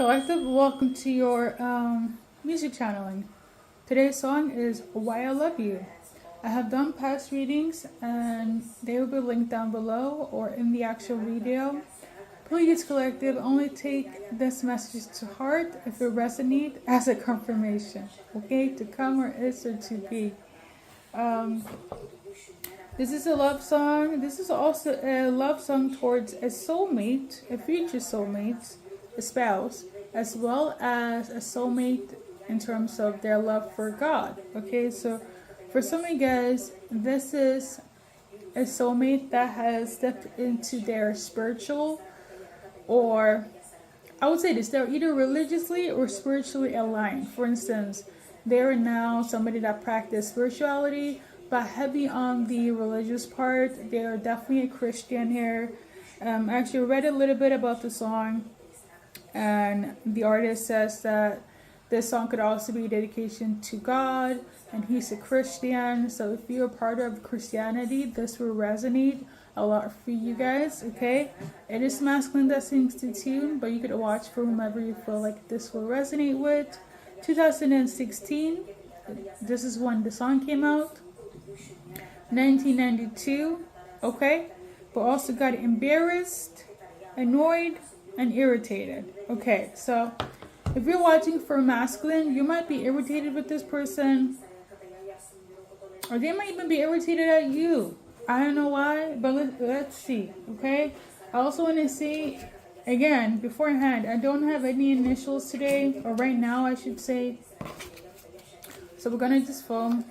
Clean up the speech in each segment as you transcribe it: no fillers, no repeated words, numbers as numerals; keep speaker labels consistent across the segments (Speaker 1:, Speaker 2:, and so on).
Speaker 1: Collective, welcome to your music channeling. Today's song is Why I Love You. I have done past readings and they will be linked down below or in the actual video. Please, Collective, only take this message to heart if it resonates as a confirmation. Okay, to come or is or to be. This is a love song. This is also a love song towards a soulmate, a future soulmate, a spouse, as well as a soulmate in terms of their love for God. Okay, so for some of you guys, this is a soulmate that has stepped into their spiritual, or I would say this, they're either religiously or spiritually aligned. For instance, they're now somebody that practices spirituality, but heavy on the religious part. They are definitely a Christian here. I actually read a little bit about the song, and the artist says that this song could also be a dedication to God, and he's a Christian. So if you're a part of Christianity, this will resonate a lot for you guys. Okay, it is masculine that sings the tune, but you could watch for whomever you feel like this will resonate with. 2016, this is when the song came out. 1992, okay, but also got embarrassed, annoyed, and irritated. Okay, so if you're watching for masculine, you might be irritated with this person, or they might even be irritated at you. I don't know why, but let's see. Okay, I also want to say again beforehand, I don't have any initials today, or right now I should say, so we're gonna just film.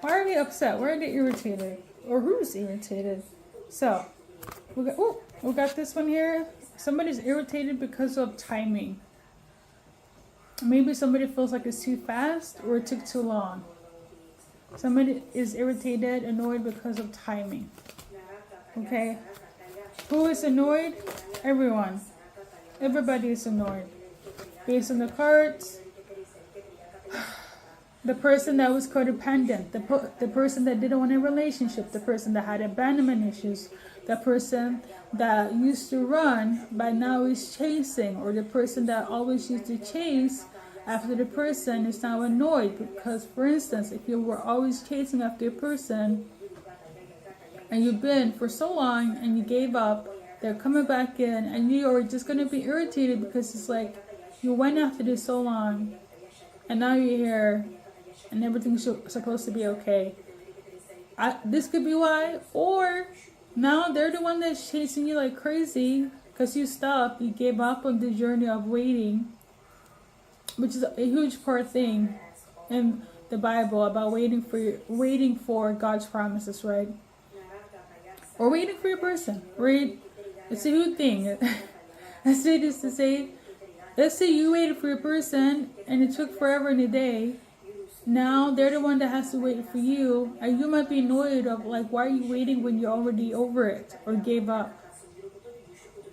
Speaker 1: Why are they upset? Why are they irritated? Or who's irritated? So we got this one here. Somebody's irritated because of timing. Maybe somebody feels like it's too fast or it took too long. Somebody is irritated, annoyed because of timing. Okay. Who is annoyed? Everyone. Everybody is annoyed. Based on the cards, the person that was codependent, the person that didn't want a relationship, the person that had abandonment issues, the person that used to run but now is chasing, or the person that always used to chase after the person is now annoyed because, for instance, if you were always chasing after a person and you've been for so long and you gave up, they're coming back in and you are just going to be irritated because it's like you went after this so long and now you're here and everything's supposed to be okay. This could be why. Or now they're the one that's chasing you like crazy because you stopped. You gave up on the journey of waiting, which is a huge part thing in the Bible about waiting for God's promises, right? Or waiting for your person. Right? It's a huge thing. I say this to say, let's say you waited for your person and it took forever and a day. Now they're the one that has to wait for you, and you might be annoyed of like, why are you waiting when you're already over it or gave up?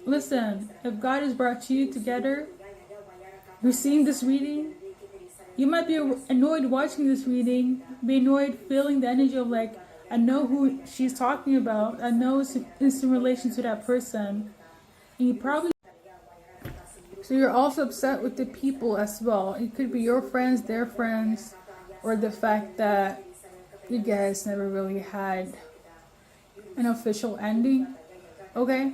Speaker 1: Listen, if God has brought you together, you're seeing this reading, you might be annoyed watching this reading, be annoyed feeling the energy of like, I know who she's talking about, I know it's in relation to that person, and you probably, so you're also upset with the people as well. It could be your friends, their friends, or the fact that you guys never really had an official ending. Okay,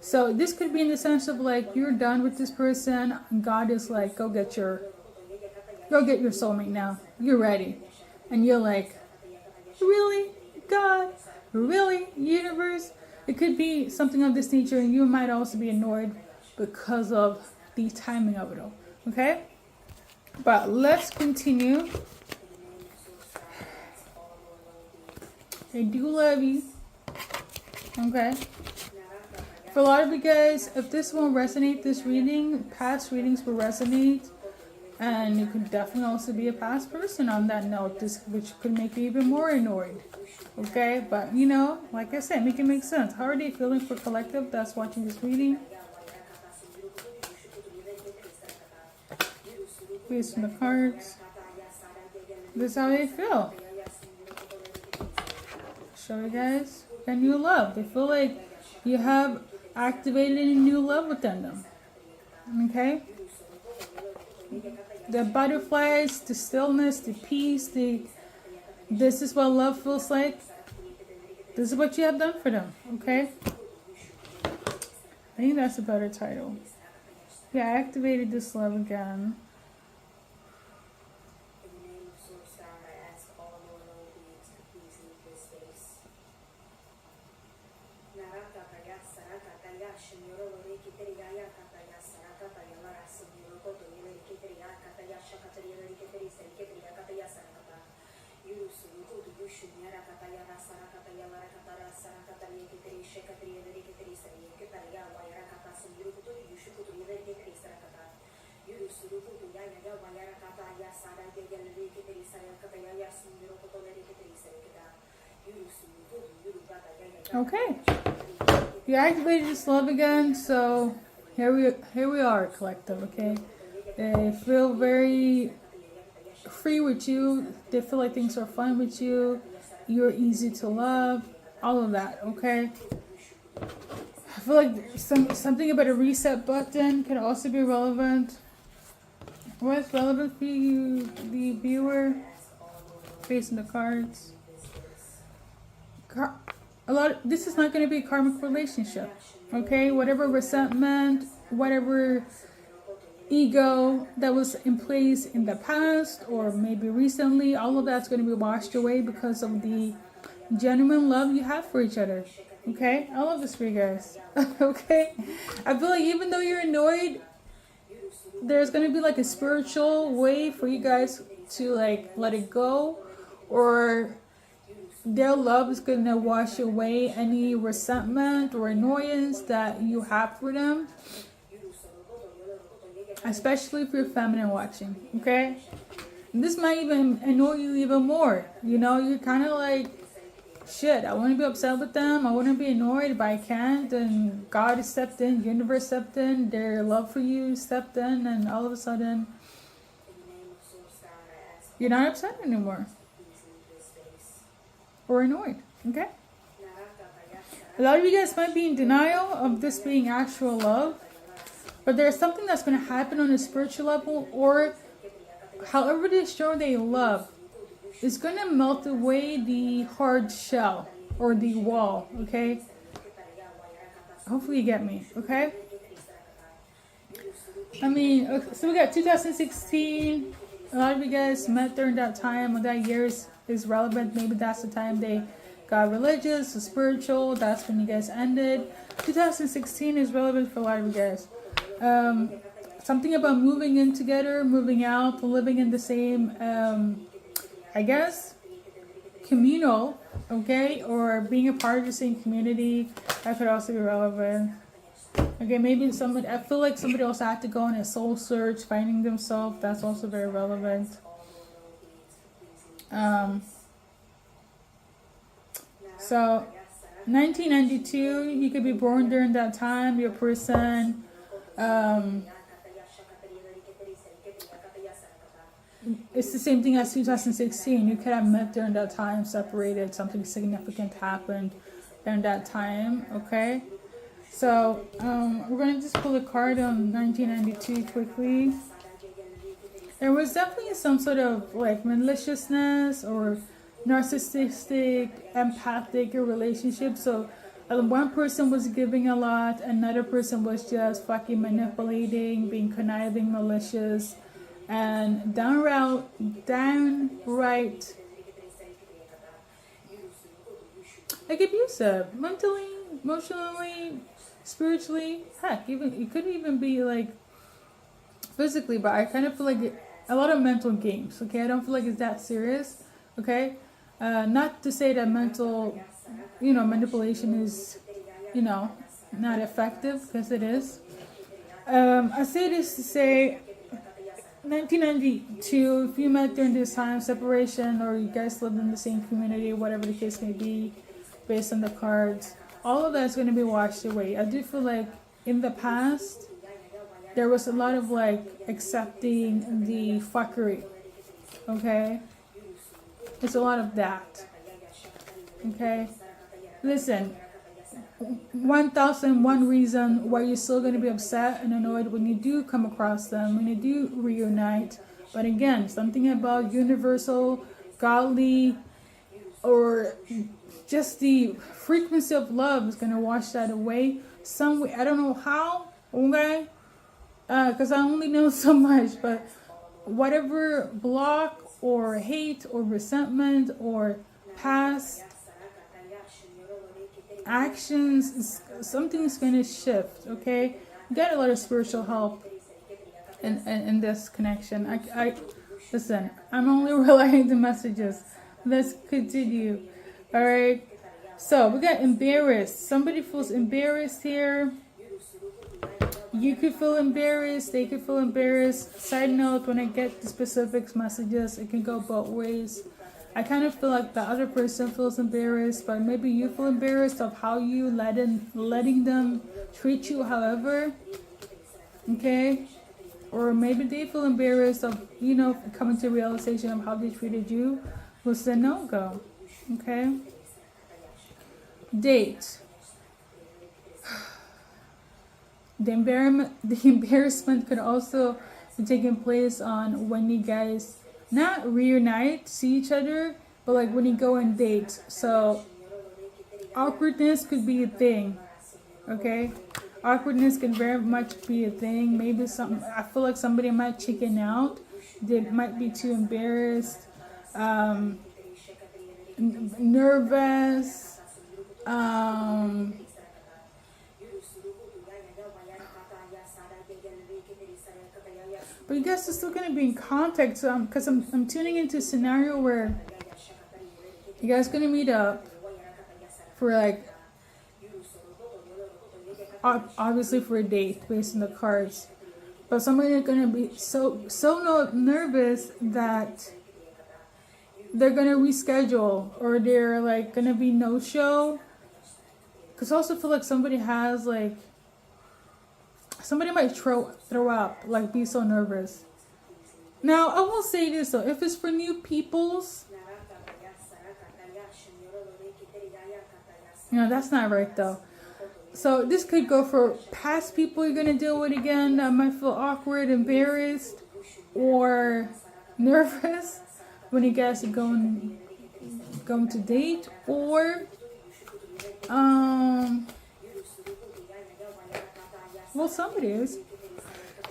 Speaker 1: so this could be in the sense of like you're done with this person and God is like, go get your soulmate now, you're ready. And you're like, really, God, really, universe? It could be something of this nature, and you might also be annoyed because of the timing of it all. Okay, but let's continue. I do love you. Okay. For a lot of you guys, if this won't resonate, this reading, past readings will resonate. And you could definitely also be a past person on that note, which could make you even more annoyed. Okay? But, you know, like I said, make it make sense. How are they feeling for collective that's watching this reading? Based on the cards. This is how they feel. Show you guys a new love. They feel like you have activated a new love within them. Okay? The butterflies, the stillness, the peace, this is what love feels like. This is what you have done for them, okay? I think that's a better title. Yeah, I activated this love again. Okay. You activated this love again, so here we are, collective, okay? They feel very free with you. They feel like things are fun with you. You're easy to love. All of that, okay? I feel like something about a reset button can also be relevant. What's relevant for you, the viewer? Facing the cards. This is not going to be a karmic relationship, okay? Whatever resentment, whatever ego that was in place in the past or maybe recently, all of that's going to be washed away because of the genuine love you have for each other, okay? I love this for you guys, okay? I feel like even though you're annoyed, there's going to be like a spiritual way for you guys to like let it go, or their love is going to wash away any resentment or annoyance that you have for them, especially if you're feminine watching, okay? And this might even annoy you even more. You know, you're kind of like, shit, I want to be upset with them, I want to be annoyed, but I can't, and God stepped in, universe stepped in, their love for you stepped in, and all of a sudden, you're not upset anymore. Or annoyed, okay? A lot of you guys might be in denial of this being actual love, but there's something that's going to happen on a spiritual level, or however they show they love is going to melt away the hard shell or the wall, okay? Hopefully you get me, okay? I mean, okay, so we got 2016. A lot of you guys met during that time, or that year is relevant. Maybe that's the time they got religious or spiritual. That's when you guys ended. 2016 is relevant for a lot of you guys. Something about moving in together, moving out, living in the same, I guess, communal, okay? Or being a part of the same community. That could also be relevant. Okay, maybe somebody, I feel like somebody also had to go on a soul search, finding themselves. That's also very relevant. So, 1992, you could be born during that time. Your person, it's the same thing as 2016. You could have met during that time, separated, something significant happened during that time, okay? So, we're going to just pull a card on 1992 quickly. There was definitely some sort of like maliciousness or narcissistic, empathic relationship. So, one person was giving a lot, another person was just fucking manipulating, being conniving, malicious, and downright like abusive, mentally, emotionally, spiritually, heck, even it could even be like physically, but I kind of feel like a lot of mental games, okay? I don't feel like it's that serious, okay? Not to say that mental, manipulation is, not effective, because it is. I say this to say 1992, if you met during this time, separation, or you guys lived in the same community, whatever the case may be, based on the cards, all of that's going to be washed away. I do feel like in the past, there was a lot of like accepting the fuckery, okay? It's a lot of that, okay? Listen, 1001 reason why you're still going to be upset and annoyed when you do come across them, when you do reunite. But again, something about universal, godly, or just the frequency of love is going to wash that away. Some way, I don't know how, okay? Because I only know so much, but whatever block or hate or resentment or past actions, something's going to shift, okay? Get a lot of spiritual help in this connection. I listen, I'm only relaying the messages. Let's continue. All right. So we got embarrassed. Somebody feels embarrassed here. You could feel embarrassed. They could feel embarrassed. Side note, when I get the specifics messages, it can go both ways. I kind of feel like the other person feels embarrassed, but maybe you feel embarrassed of how you letting them treat you however. Okay? Or maybe they feel embarrassed of, coming to realization of how they treated you was the no-go. Okay? Date. The embarrassment could also be taking place on when you guys not reunite, see each other, but like when you go on dates. So awkwardness could be a thing. Okay? Awkwardness can very much be a thing. Maybe I feel like somebody might chicken out. They might be too embarrassed, nervous, but you guys are still going to be in contact. So because I'm tuning into a scenario where you guys going to meet up for like, obviously for a date based on the cards. But somebody's going to be so nervous that they're going to reschedule, or they're like going to be no-show. Because I also feel like somebody might throw up, like be so nervous. Now, I will say this though, if it's for new peoples, that's not right though. So this could go for past people you're going to deal with again that might feel awkward, embarrassed, or nervous when you guys are going to date, or well, somebody is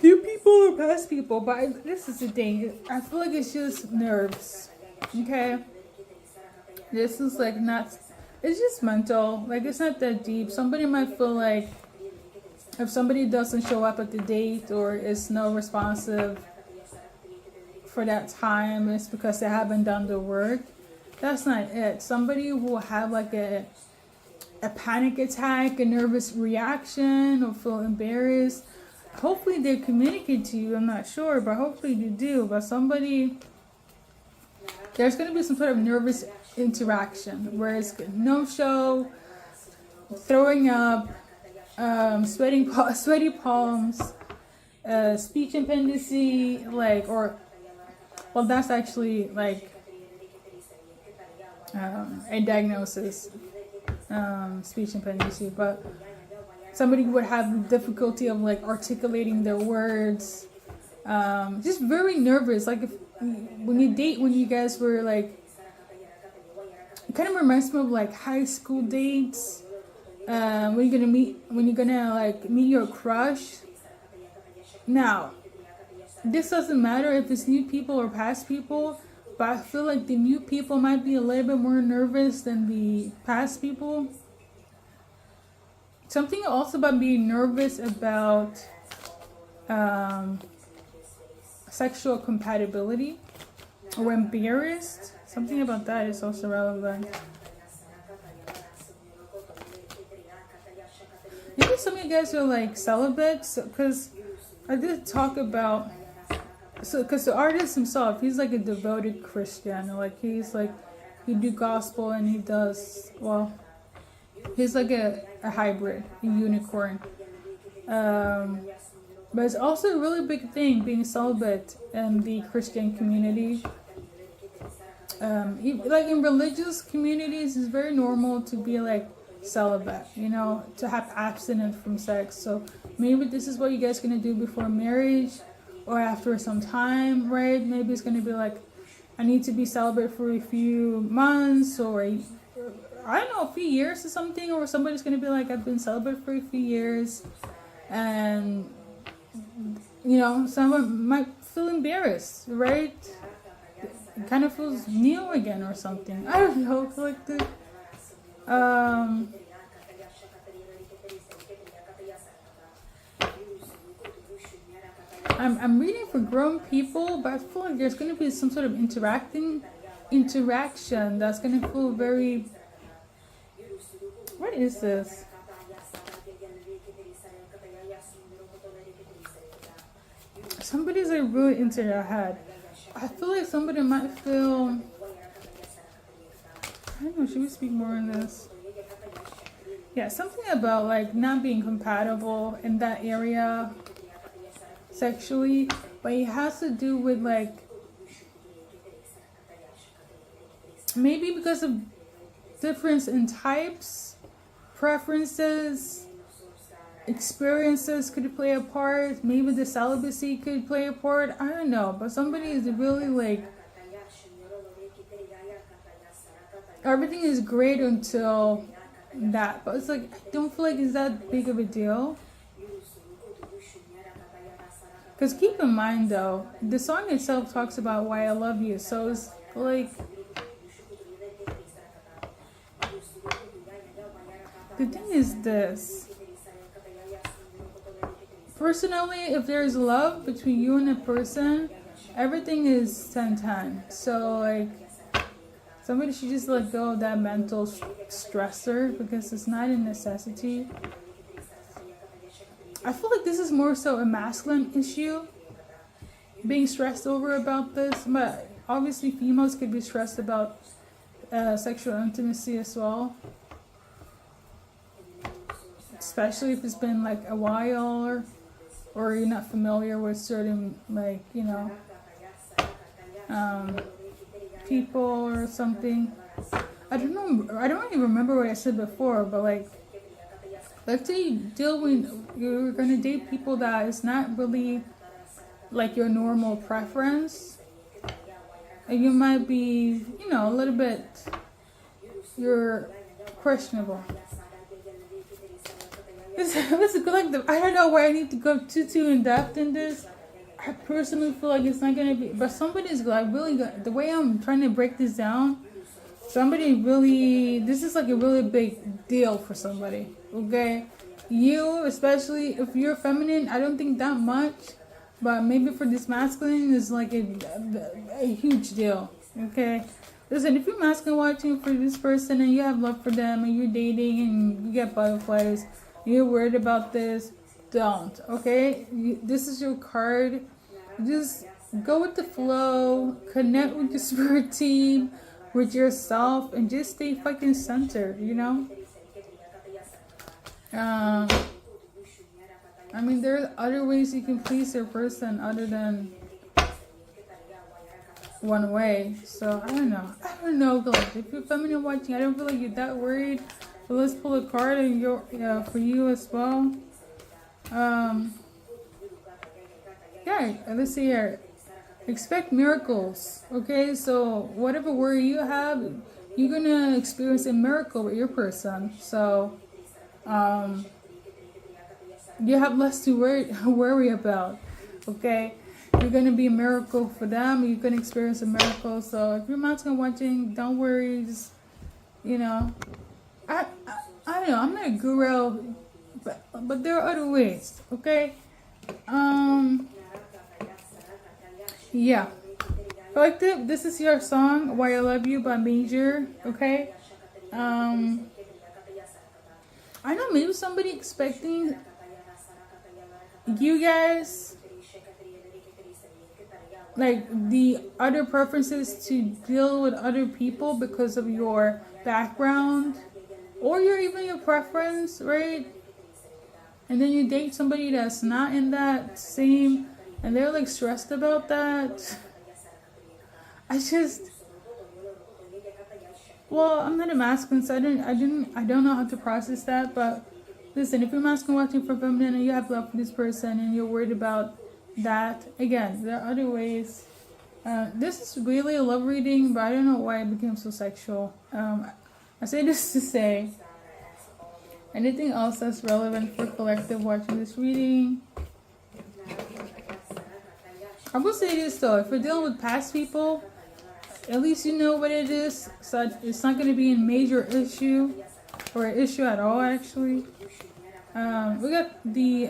Speaker 1: new people or past people, but this is the thing. I feel like it's just nerves. Okay, this is like not. It's just mental. Like it's not that deep. Somebody might feel like if somebody doesn't show up at the date or is no responsive for that time, it's because they haven't done the work. That's not it. Somebody will have like a panic attack, a nervous reaction, or feel embarrassed. Hopefully they communicate to you. I'm not sure, but hopefully you do. But there's going to be some sort of nervous interaction where it's no show, throwing up, sweaty palms, speech impendency, that's actually like a diagnosis, speech impendency, but somebody would have difficulty of like articulating their words, just very nervous. Like when you guys were like, it kind of reminds me of like high school dates, when you're gonna meet your crush. Now, this doesn't matter if it's new people or past people, but I feel like the new people might be a little bit more nervous than the past people. Something also about being nervous about sexual compatibility or embarrassed. Something about that is also relevant. Maybe some of you guys are like celibate, because I did talk about, because the artist himself, he's like a devoted Christian. Like he do gospel and he does, he's like a hybrid, a unicorn. But it's also a really big thing being celibate in the Christian community. Like in religious communities, it's very normal to be like celibate, to have abstinence from sex. So maybe this is what you guys gonna do before marriage or after some time, right? Maybe it's gonna be like, I need to be celibate for a few months or I don't know, a few years or something, or somebody's gonna be like, I've been celibate for a few years, and someone might feel embarrassed, right? It kind of feels new again or something. I don't know, like the I'm reading for grown people, but I feel like there's gonna be some sort of interaction that's gonna feel very. What is this? Somebody's like really into their head. I feel like somebody might feel. I don't know. Should we speak more on this? Yeah, something about like not being compatible in that area sexually, but it has to do with like maybe because of difference in types, preferences, experiences could play a part. Maybe the celibacy could play a part. I don't know, but somebody is really like everything is great until that, but it's like I don't feel like it's that big of a deal. Because keep in mind though, the song itself talks about why I love you, so it's like the thing is this. Personally, if there's love between you and a person, everything is 10-10. So like somebody should just let go of that mental stressor because it's not a necessity. I feel like this is more so a masculine issue, being stressed over about this, but obviously females could be stressed about sexual intimacy as well, especially if it's been like a while or you're not familiar with certain like people or something. I don't know, I don't even remember what I said before, but like let's say you're gonna date people that is not really like your normal preference, and you might be a little bit you're questionable. Let's go like I don't know why I need to go too in depth in this. I personally feel like it's not gonna be, but somebody's like really good. The way I'm trying to break this down, this is like a really big deal for somebody. Okay, you especially if you're feminine, I don't think that much, but maybe for this masculine is like a huge deal. Okay, listen, if you're masculine watching for this person and you have love for them and you're dating and you get butterflies, you're worried about this, don't. Okay, this is your card. Just go with the flow, connect with your spirit team, with yourself, and just stay fucking centered. I mean, there are other ways you can please your person other than one way. So I don't know. Like, if you're feminine watching, I don't feel like you're that worried. But let's pull a card and for you as well. Yeah, let's see here. Expect miracles. Okay, so whatever worry you have, you're gonna experience a miracle with your person. So you have less to worry about. Okay, you're gonna be a miracle for them. You're gonna experience a miracle. So if you're masculine watching, don't worry. Just I don't know. I'm not a guru, but there are other ways. Okay. Yeah. Collective, this is your song, Why I Love You by Major. Okay. I know maybe somebody expecting you guys like the other preferences to deal with other people because of your background or even your preference, right? And then you date somebody that's not in that same, and they're like stressed about that. Well, I'm not a masculine, so I don't know how to process that. But listen, if you're masculine watching for feminine and you have love for this person and you're worried about that, again, there are other ways. This is really a love reading, but I don't know why it became so sexual. I say this to say, anything else that's relevant for collective watching this reading? I will say this though, if you're dealing with past people, at least you know what it is, so it's not going to be a major issue, or an issue at all actually. We got the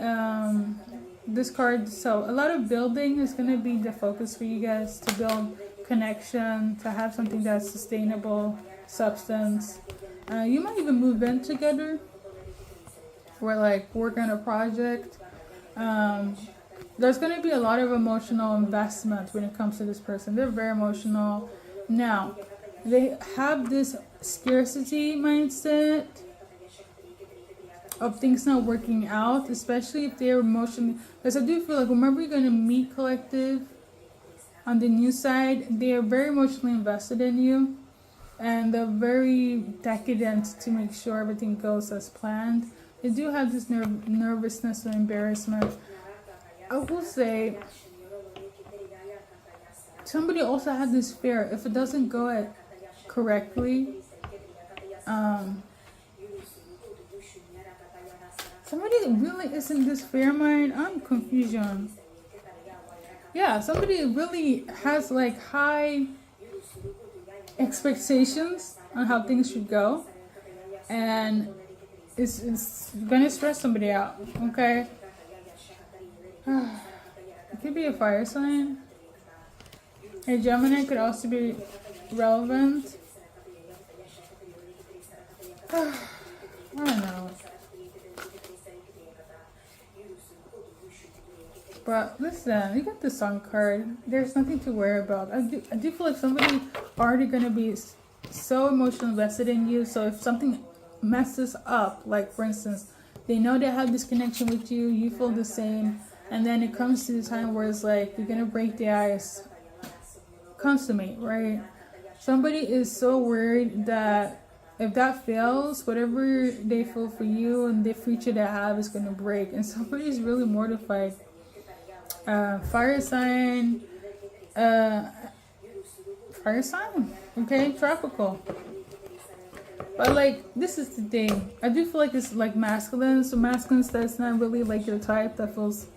Speaker 1: this card, so a lot of building is going to be the focus for you guys, to build connection, to have something that's sustainable, substance. You might even move in together, or like work on a project. There's going to be a lot of emotional investment when it comes to this person. They're very emotional. Now, they have this scarcity mindset of things not working out, especially if they're emotionally. Because I do feel like whenever you're going to meet collective on the new side, they are very emotionally invested in you. And they're very decadent to make sure everything goes as planned. They do have this nervousness and embarrassment. I will say, somebody also had this fear, if it doesn't go correctly, somebody really is in this fear mind. I'm confusion. Yeah, somebody really has like high expectations on how things should go, and it's gonna stress somebody out. Okay. It could be a fire sign. A Gemini could also be relevant. I don't know. But listen, you got the Sun card. There's nothing to worry about. I do feel like somebody already going to be so emotionally invested in you. So if something messes up, like for instance, they know they have this connection with you, you feel the same, and then it comes to the time where it's like you're gonna break the ice, consummate, right? Somebody is so worried that if that fails, whatever they feel for you and the future they have is gonna break, and somebody is really mortified. Fire sign, okay, tropical. But like, this is the thing. I do feel like it's like masculine. So masculine, that's not really like your type, that feels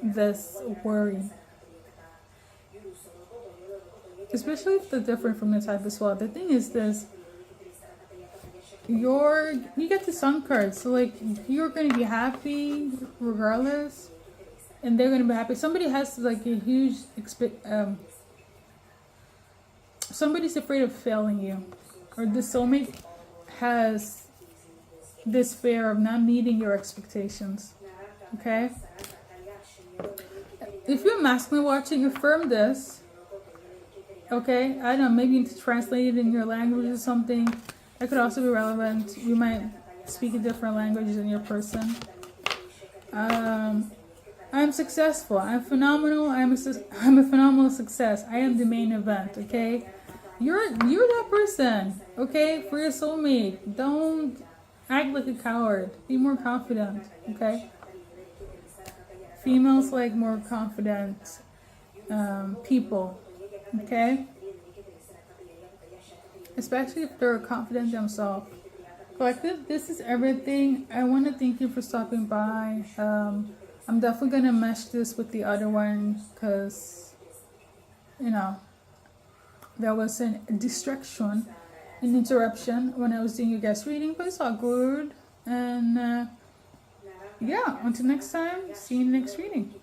Speaker 1: this worry. Especially if they're different from your type as well. The thing is this. You get the Sun card. So like, you're going to be happy regardless. And they're going to be happy. Somebody has like a huge... somebody's afraid of failing you. Or the soulmate has this fear of not meeting your expectations. Okay? If you're masculine watching, affirm this. Okay? I don't know, maybe you need to translate it in your language or something. That could also be relevant. You might speak a different language than your person. I'm successful. I'm phenomenal. I'm a phenomenal success. I am the main event. Okay? You're that person, okay? For your soulmate. Don't act like a coward. Be more confident, okay? Females like more confident people, okay? Especially if they're confident themselves. Collective, this is everything. I want to thank you for stopping by. I'm definitely going to mesh this with the other one because, you know, there was a distraction, an interruption when I was doing your guest reading, but it's all good. And yeah, until next time, see you in the next reading.